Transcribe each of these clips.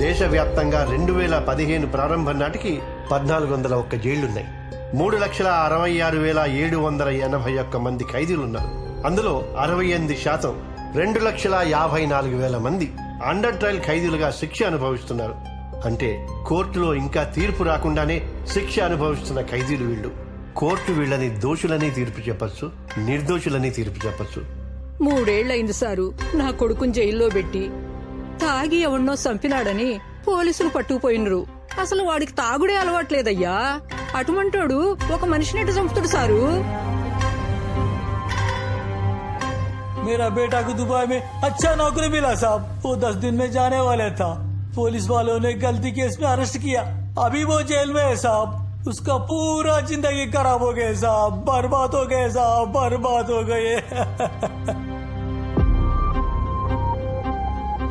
దేశవ్యాప్తంగా 2015 ప్రారంభం నాటికి 1401 జైళ్లున్నాయి. 3,66,781 మంది ఖైదీలున్నారు. అందులో 68% 2,54,000 మంది అండర్ ట్రయల్ ఖైదీలుగా శిక్ష అనుభవిస్తున్నారు. అంటే కోర్టులో ఇంకా తీర్పు రాకుండానే శిక్ష అనుభవిస్తున్న ఖైదీలు వీళ్ళు. కోర్టు వీళ్ళని దోషులని తీర్పు చెప్పచ్చు, నిర్దోషులని తీర్పు చెప్పచ్చు. 3 ఏళ్లైంది సారు నా కొడుకుని జైల్లో పెట్టి. తాగి ఎవన్నో చంపినాడని పోలీసులు పట్టుకుపోయినరు. అసలు వాడికి తాగుడే అలవాట్లేదయ్యా. అటువంటోడు ఒక మనిషిని ఎటు చంపుతాడు సారు? मेरा बेटा को दुबई में अच्छा नौकरी मिला साहब. वो 10 दिन में जाने वाला था. पुलिस वालों ने गलती केस में अरेस्ट किया. अभी वो जेल में है साहब. उसका पूरा जिंदगी खराब हो गए साहब. बर्बाद हो गए साहब, बर्बाद हो गए.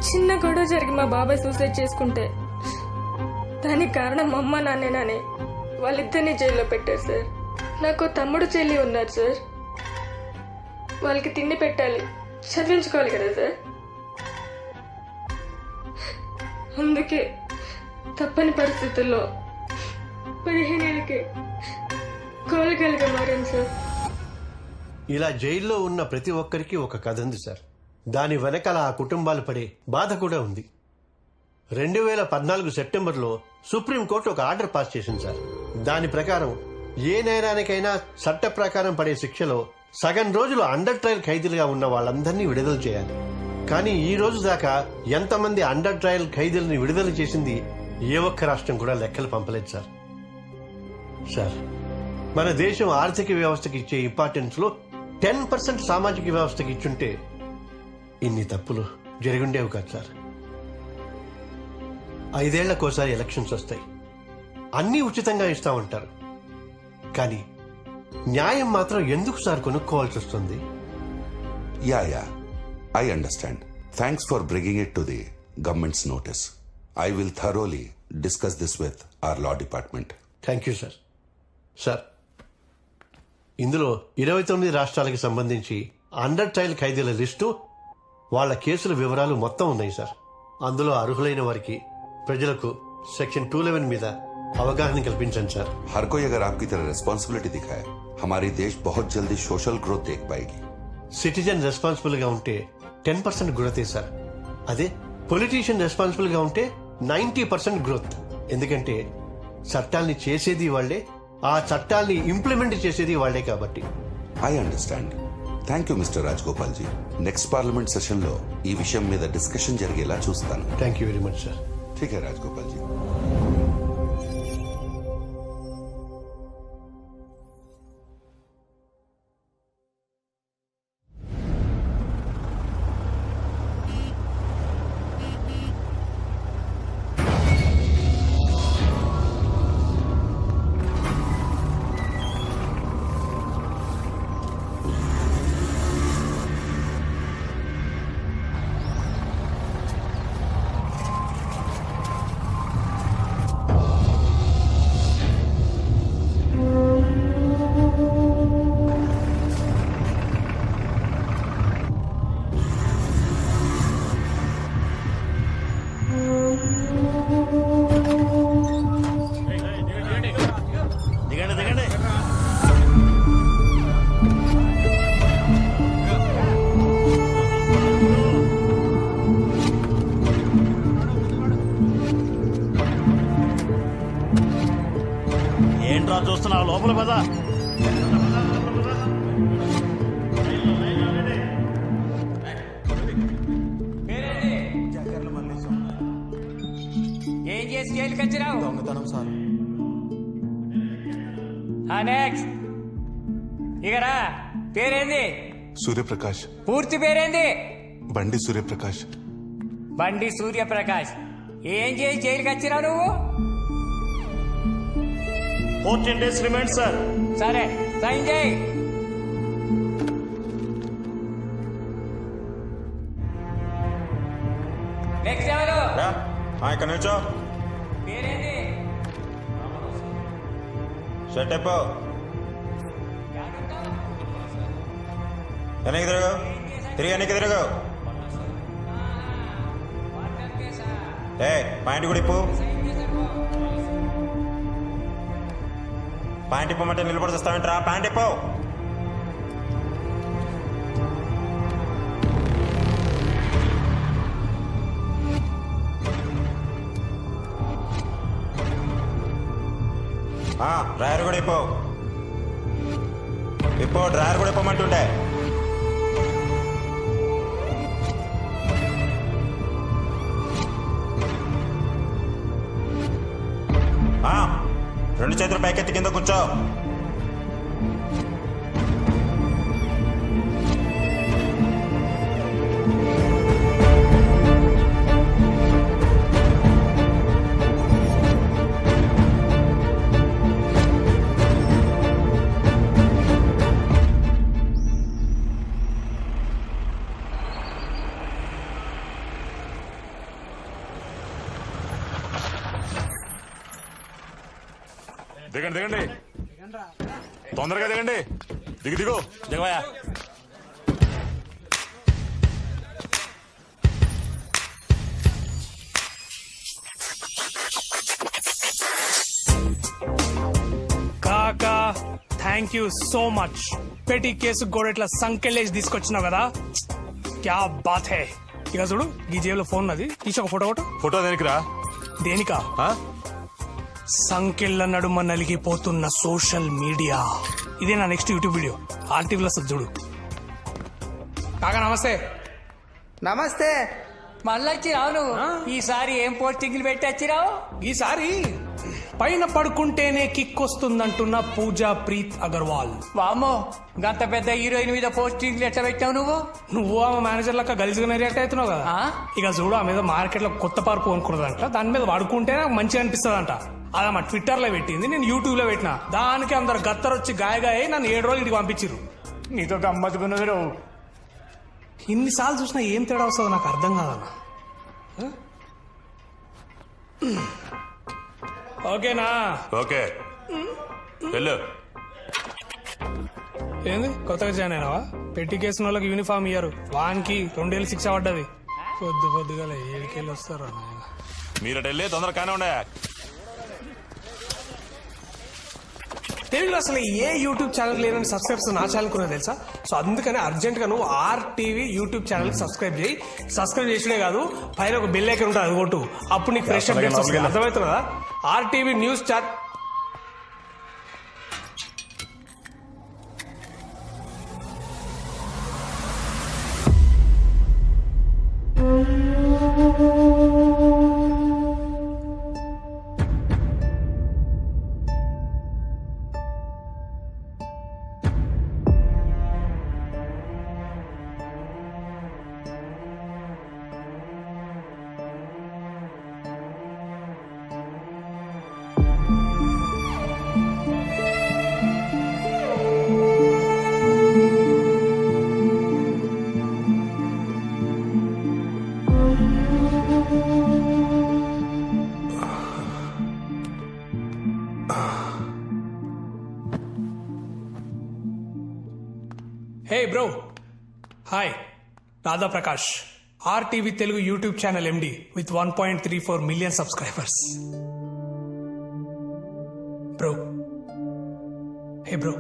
చిన్న గొడవ జరిగి మా బాబాయ్ సూసైడ్ చేసుకుంటే దానికి కారణం మా అమ్మ నాన్నేనని వాళ్ళిద్దరిని జైల్లో పెట్టారు సార్. నాకు తమ్ముడు చెల్లి ఉన్నారు సార్. వాళ్ళకి తిండి పెట్టాలి, చదివించుకోవాలి కదా సార్. అందుకే తప్పని పరిస్థితుల్లో 15 ఏళ్ళకి కోలకలుగా మారాను సార్. ఇలా జైల్లో ఉన్న ప్రతి ఒక్కరికి ఒక కథ ఉంది సార్. దాని వెనకాల ఆ కుటుంబాలు పడే బాధ కూడా ఉంది. 2014 సెప్టెంబర్లో సుప్రీంకోర్టు ఒక ఆర్డర్ పాస్ చేసింది సార్. దాని ప్రకారం ఏ నేరానికైనా చట్ట ప్రకారం పడే శిక్షలో సగం రోజులు అండర్ ట్రయల్ ఖైదీలుగా ఉన్న వాళ్ళందరినీ విడుదల చేయాలి. కానీ ఈ రోజు దాకా ఎంతమంది అండర్ ట్రయల్ ఖైదీలని విడుదల చేసింది ఏ ఒక్క రాష్ట్రం కూడా లెక్కలు పంపలేదు సార్. సార్, మన దేశం ఆర్థిక వ్యవస్థకి ఇచ్చే ఇంపార్టెన్స్ లో 10% సామాజిక వ్యవస్థకి ఇచ్చుంటే ఇన్ని తప్పులు జరిగుండేవి కాదు సార్. 5 ఏళ్లకోసారి ఎలక్షన్స్ వస్తాయి. అన్నీ ఉచితంగా ఇస్తా ఉంటారు. కానీ న్యాయం మాత్రం ఎందుకు సార్ కొనుక్కోవాల్సి వస్తుంది? Yeah. I understand. Thanks for bringing it to the government's notice. I will thoroughly discuss this with our law department. Thank you sir. Sir, ఇందులో 29 రాష్ట్రాలకు సంబంధించి అండర్ ట్రయల్ ఖైదీల లిస్టు, వాళ్ల కేసుల వివరాలు మొత్తం ఉన్నాయి సార్. అందులో అర్హులైన వారికి, ప్రజలకు సెక్షన్ 211 మీద అవగాహన కల్పించండి సార్. हर कोई अगर आपकी तरह रेस्पॉन्सिबिलिटी दिखाए, हमारी देश बहुत जल्दी सोशल ग्रोथ देख पाएगी. సిటిజన్ రెస్పాన్సిబుల్ గా ఉంటే 10% గ్రోతే సార్. అదే పొలిటీషియన్ రెస్పాన్సిబుల్ గా ఉంటే 90% గ్రోత్. ఎందుకంటే చట్టాల్ని చేసేది వాళ్లే, ఆ చట్టాల్ని ఇంప్లిమెంట్ చేసేది వాళ్లే కాబట్టి. I understand. Thank you, Mr. Rajgopal ji. Next parliament session లో ఈ విషయం మీద డిస్కషన్ జరిగేలా చూస్తాను. Thank you very much sir. ठीक है राजगोपाल जी. ఏంట్రా చూస్తున్నావు? లోపల పద. ఏం చేసి జైలుకి వచ్చినావు? దొంగతనం సార్. నెక్స్ట్ ఇకరా. పేరేంది? సూర్యప్రకాష్. పూర్తి పేరేంది? బండి సూర్యప్రకాష్. బండి సూర్యప్రకాష్. ఏం చేసి జైలుకి వచ్చినావు నువ్వు? 14 days రిమైండ్ సార్. సరే, సైన్ చేయి. నెక్స్ట్ ఎవరు? ఇక్కడ నుంచో. పేరేంటి? Shut up. వెనక్కి తిరగవు. తిరిగి వెనక్కి తిరగవు. ఏ పాయింట్ కూడా ఇప్పు. పాయింట్ ఇప్పమంటే నిలబడి వస్తావేంట్రా? పాయింట్ ఇప్పు. డ్రైవర్ కూడా ఇప్పు. డ్రైవర్ కూడా ఇప్పమంటుండే. రెండు చేతులు పైకెత్తి కింద కూర్చో. దిగండి దిగండి, తొందరగా దిగండి. దిగు దిగవయ్యా. కాకా థ్యాంక్ యూ సో మచ్. పెట్టి కేసు కూడా ఇట్లా సంకెళ్ళేసి తీసుకొచ్చినావు కదా, క్యా బాత్ హే. ఇక చూడు ఈ జేబులో ఫోన్ ఉన్నది, తీసి ఒక ఫోటో ఫోటో దేనికిరా? దేనికా? సంకెళ్ళ నడుమ నలిగిపోతున్న సోషల్ మీడియా. ఇదే నా నెక్స్ట్ యూట్యూబ్ వీడియో. ఆర్టీవీలో చూడు. కాకా నమస్తే. నమస్తే. మళ్ళీ వచ్చిరావు నువ్వు. ఈసారి ఏం పోస్టింగ్లు పెట్టి వచ్చిరావు? ఈసారి పైన పడుకుంటేనే కిక్ వస్తుందంటున్న పూజా ప్రీత్ అగర్వాల్. వామ్మో, గంత పెద్ద హీరోయిన్ మీద పోస్టింగ్లు ఎట్లా పెట్టావు నువ్వు? నువ్వు ఆమె మేనేజర్ లెక్క గలిజిగా రియాక్ట్ అవుతున్నావు కదా. ఇక చూడు ఆ మీద మార్కెట్ లో కొత్త పార్పు అనుకున్నదంట, దాని మీద పడుకుంటే నాకు మంచిగా అనిపిస్తుందంట. అలా మా ట్విట్టర్ లో పెట్టింది, నేను యూట్యూబ్ లో పెట్టినా. దానికి అందరు గత్తరొచ్చి గాయగాయ నన్ను 7 రోజులు ఇంటికి పంపించారు. నీతో గమ్మత్తుకున్నది రావు. ఇన్నిసార్లు చూసినా ఏం తేడా వస్తుందో నాకు అర్థం కాదన్న. ఓకేనా? ఓకే వెళ్ళు. ఏంది కొత్తగా జాయిన్ అయినావా? పెట్టి కేసిన వాళ్ళకి యూనిఫామ్ ఇయ్యారు, వానికి 2 ఏళ్ళు శిక్ష పడ్డది. పొద్దుగా 7 వస్తారా నాయన? మీరట వెళ్ళి తొందర కానే ఉండే. తెలుగులో అసలు ఏ యూట్యూబ్ ఛానల్ లేదని సబ్స్క్రైబ్స్ నా ఛానల్ కూడా తెలుసా? సో అందుకని అర్జెంట్ గా నువ్వు RTV యూట్యూబ్ ఛానల్ సబ్స్క్రైబ్ చేయి. సబ్స్క్రైబ్ చేసుడే కాదు, పైన ఒక బెల్ ఐకాన్ ఉంటుంది, అది కొట్టు. అప్పుడు నీకు ఫ్రెష్ అప్డేట్స్ వస్తాయి. అర్థమవుతుందా? RTV news channel. Hey bro, hi. Radha Prakash, RTV Telugu YouTube channel MD with 1.34 million subscribers. Bro, hey bro,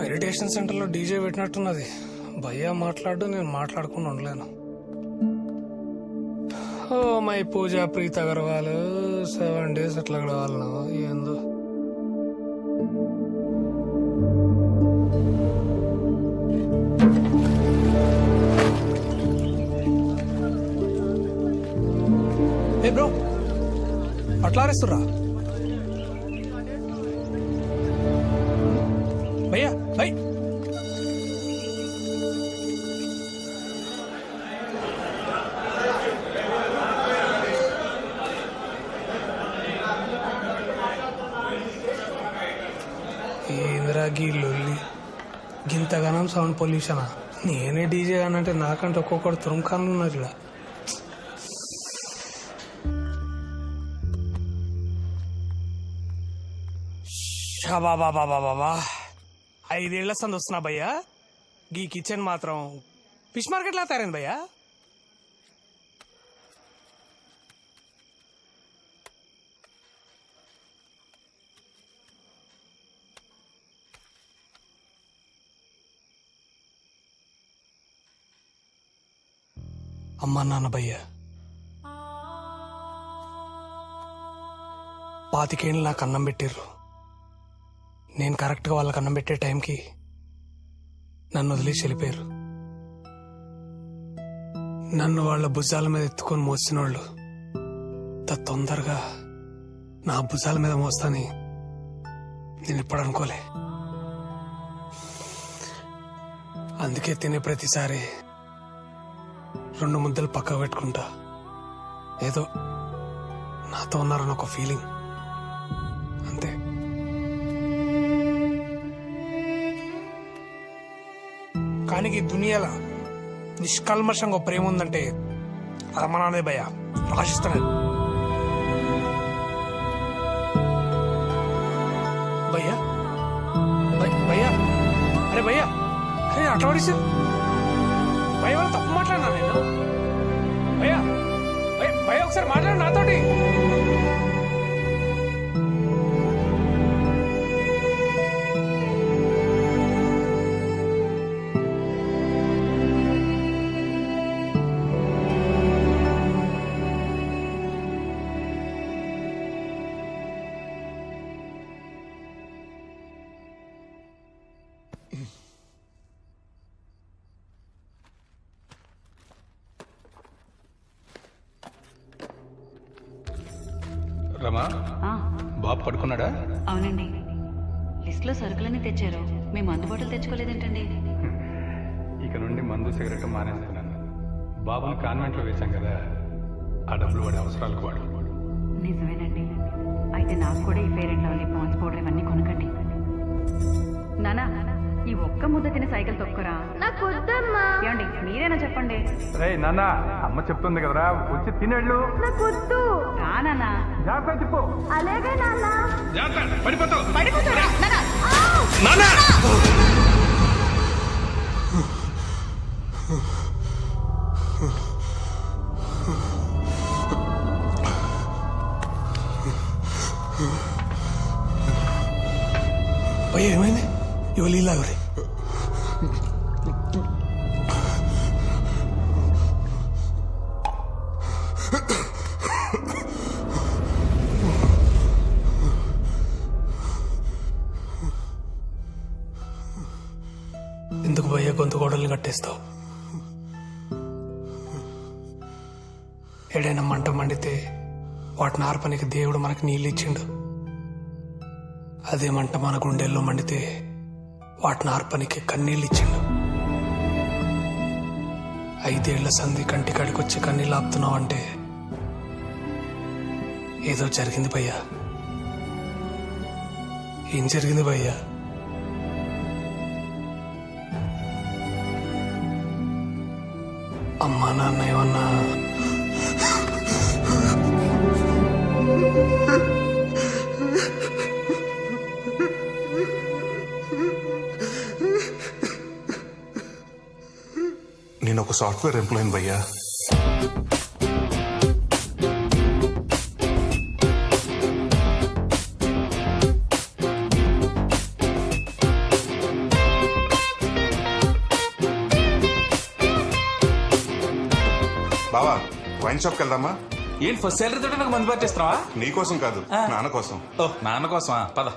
meditation సెంటర్లో డీజే పెట్టినట్టున్నది. భయ్యా మాట్లాడు, నేను మాట్లాడకుండా ఉండలేను. Oh my Pooja Preet Agarwal 7 days అట్లా గడవాలన్నా ఏందో. ఏ బ్రో, అట్లా అరేస్తుర్రా భయ్యా? భయ్ ఏంద్రా గీ లొల్లి, గింతగానం సౌండ్ పొల్యూషనా? నేనే డీజే అనంటే నాకంటే ఒక్కొక్కటి తురుంకాన్లు ఉన్నారు ఇలా. బాబా 5 ఏళ్ల సంది వస్తున్నా భయ్యా. గీ కిచెన్ మాత్రం ఫిష్ మార్కెట్ లా తయారైంది భయ్యా. అమ్మా నాన్న భయ్య 25 ఏళ్ళు నాకు అన్నం పెట్టిర్రు. నేను కరెక్ట్గా వాళ్ళకి అన్నం పెట్టే టైంకి నన్ను వదిలేసి వెళ్ళిపోయారు. నన్ను వాళ్ళ భుజాల మీద ఎత్తుకొని మోసిన వాళ్ళు తొందరగా నా భుజాల మీద మోస్తాని నేను ఎప్పుడు అనుకోలే. అందుకే తినే ప్రతిసారి 2 ముద్దలు పక్క పెట్టుకుంటా. ఏదో నాతో ఉన్నారని ఒక ఫీలింగ్ అంతే. కానీ ఈ దునియాలో నిష్కల్మషంగా ఒక ప్రేమ ఉందంటే అది అమ్మ నాన్నదే భయ్యా. రాసిస్తాను భయ్యా. భయ్యా అరే భయ్యా, అరే అట్లా పడిసి భయ్య వాళ్ళు తప్పు మాట్లాడినా నేను. భయ్యా భయ్య ఒకసారి మాట్లాడు నాతోటి. రమా, బాబు పడుకున్నాడా? అవునండి. లిస్ట్లో సరుకులన్నీ తెచ్చారు, మేము అందుబాటులో తెచ్చుకోలేదేంటండి? ఇక నుండి మందు సిగరెట్ మానేస్తున్నాను. బాబుని కాన్వెంట్ లో వేశాం కదా, ఆ డబ్బులు వాడి అవసరాలకు వాడు. నిజమేనండి. అయితే నాకు కూడా ఈ fair and lovely Pond's powder ఇవన్నీ కొనకండి. నానా, ఈ ఒక్క ముద్ద తిని సైకిల్ తొక్కురా. నాకు వద్దమ్మా. ఏమండి మీరేనా చెప్పండి. రే నాన్న, అమ్మ చెప్తుంది కదరా, వచ్చి తినేళ్ళు. నాకు వద్దు. రా నాన్న. జాగ్రత్త చెప్పు. అలాగే నాన్న. జాగ్రత్త, పడిపోతావు. పడిపోతారా నాన్న? నాన్న భయ్య ఏమైంది? ఇవాళ ఇలాగరి ఎందుకు భయ్య గొంతు గోడల్ని కట్టేస్తావు? ఏడైనా మంట మండితే వాటిని ఆర్పనికి దేవుడు మనకి నీళ్ళు ఇచ్చిండు. అదే మంట మన గుండెల్లో మండితే వాటిని ఆర్పనికి కన్నీళ్ళు ఇచ్చిండు. 5 ఏళ్ల సంధి కంటి కడికొచ్చి కన్నీళ్ళు ఆపుతున్నావు అంటే ఏదో జరిగింది భయ్యా. ఏం జరిగింది భయ్యా? అమ్మా నాన్న ఏమన్నా నేను ఒక సాఫ్ట్వేర్ ఎంప్లాయీ భయ్యా. బావా, వైన్ షాప్కి వెళ్దామా? ఏంటి ఫస్ట్ సాలరీ తోటి నాకు మందు పట్టిస్తున్నావా? నీకోసం కాదు, నాన్న కోసం. ఓ నాన్న కోసమా? పద.